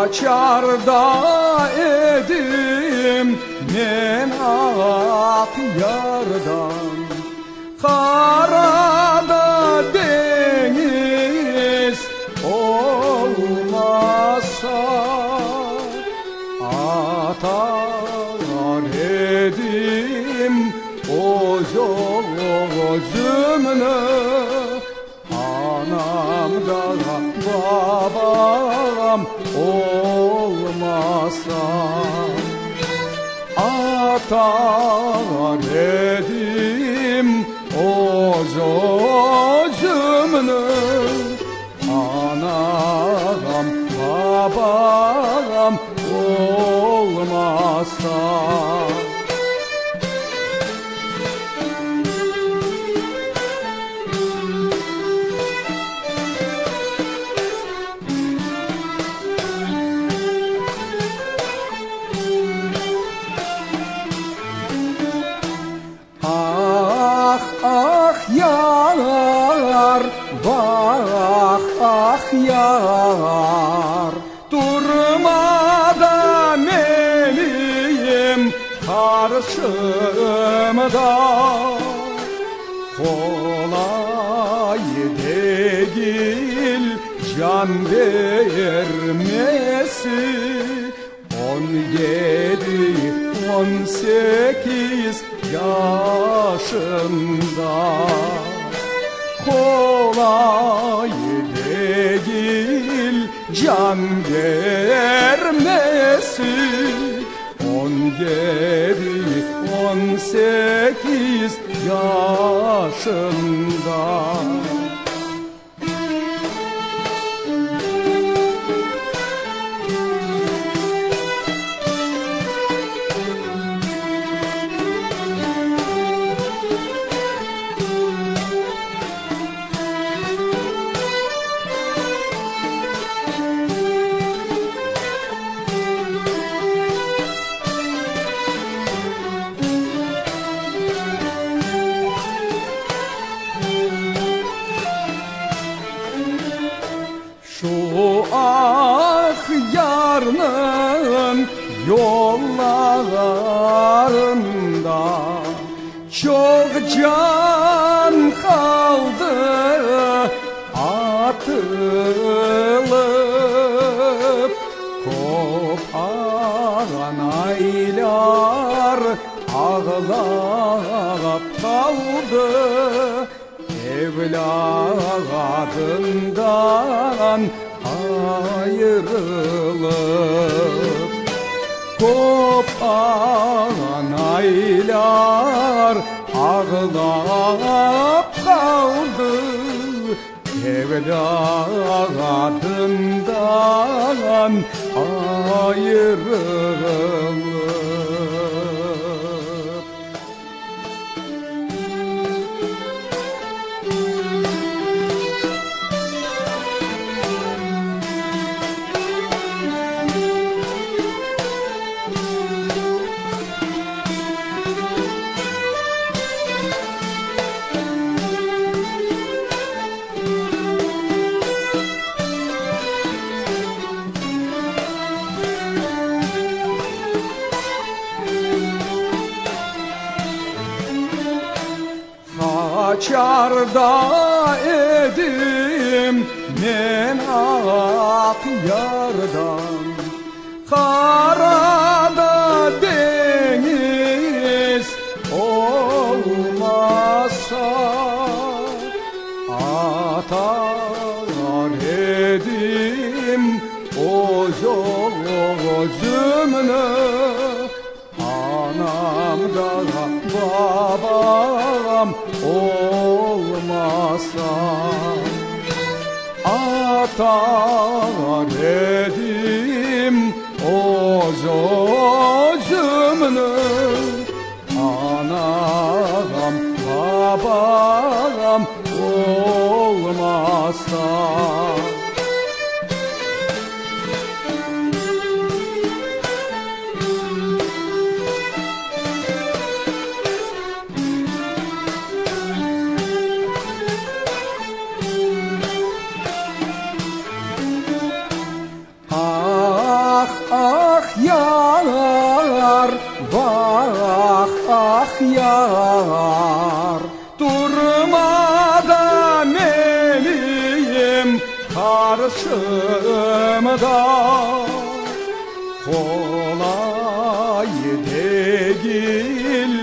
Kaçarda edim men ak yardan, karada deniz olmasa atar edim o gözümle. Anam da babam olmasa atar edim o gözümle. Anam babam olmasa. Ah yar, vah ah yar, durmada benim karşımda. Kolay değil can vermesi, 17-18 yaşında. Kolay değil can vermesi, 17-18 yaşında. Şu ak yarın yollarında çok can kaldı atılıp. Kopan aylar ağlayıp kaldı evladından ayrılıp. Kopan aylar ağlayıp kaldı evladından ayrılıp. Kaçarda edim men ak yardan, karada deniz olmasa atar edim o gözümle. Anam da babam olmasa atar edim o gözümle. Anam babam olmasa. karşımda. Kolay değil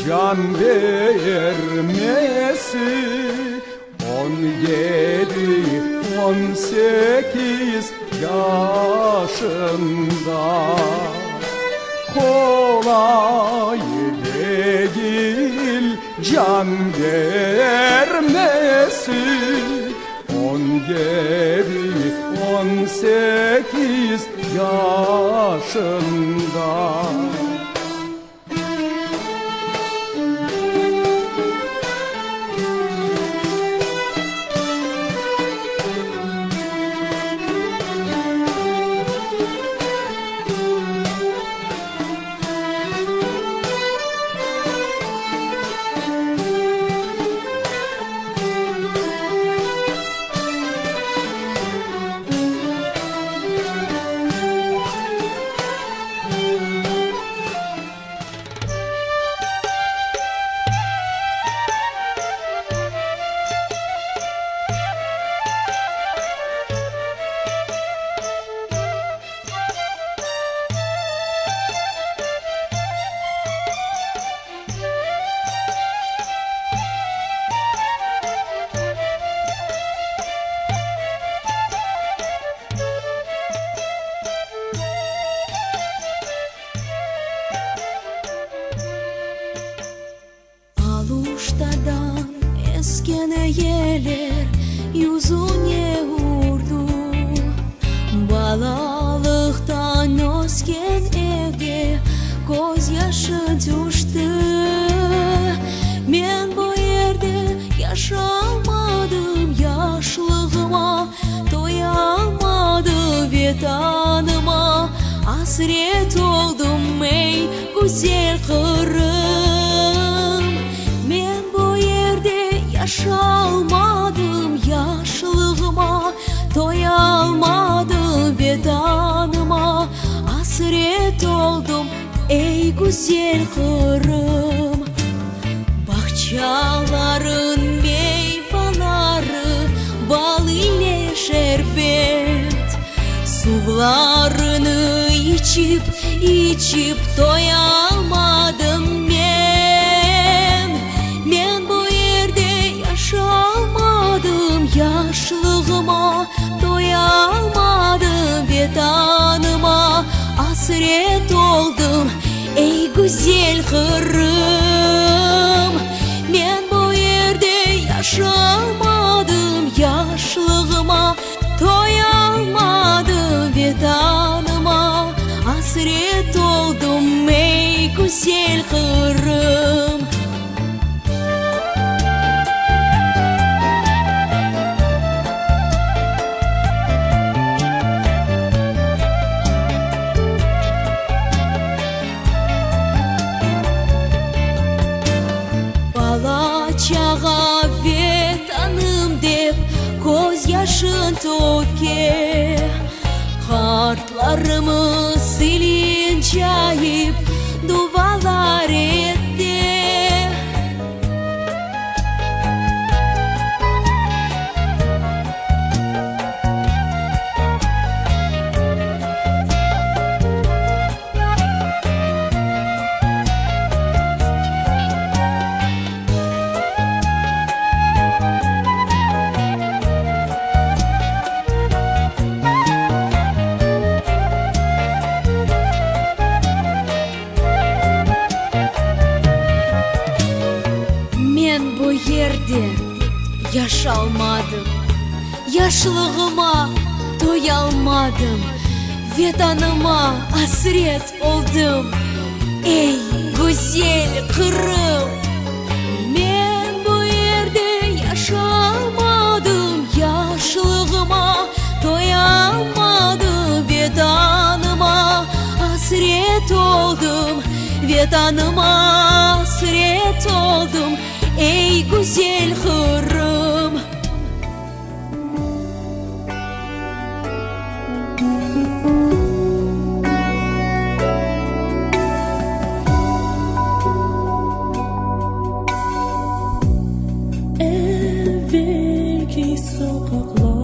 can vermesi, 17-18 yaşında. Kolay değil can vermesi, 17-18 yaşında. Aluştadan eskene yeler yüzüne vurdu. Balalıktan özgen evde gözyaşı düştü. Men bu yerde yaşamadım, yaşlığıma doyamadım vetanıma. Hasret oldum ey güzel kırım. Men bu yerde yaşalmadım, yaşlığıma doyalmadım vetanıma. Hasret oldum ey güzel kırım. Bahçaların meyveleri bal ile şerbet, sularını içip içip doyamadım men. Men bu yerde yaşamadım, yaşlığıma doyamadım vetanıma. Hasret oldum ey güzel kırım. Men bu yerde yaşamadım, yaşlığıma doyamadım vetanıma. Hasret oldum ey güzel kırım. Balaçağa vetanım dep göz yaşın töke. Kartlarımı silinçayıp dualar etti. Men bu yerde yaşalmadım, yaşlığıma doyalmadım vetanıma. Hasret oldum ey güzel kırım. Men bu yerde yaşamadım, yaşlığıma doyamadım vetanıma. Hasret oldum vetanıma, hasret oldum ey güzel kırım. Evvelki sokaklar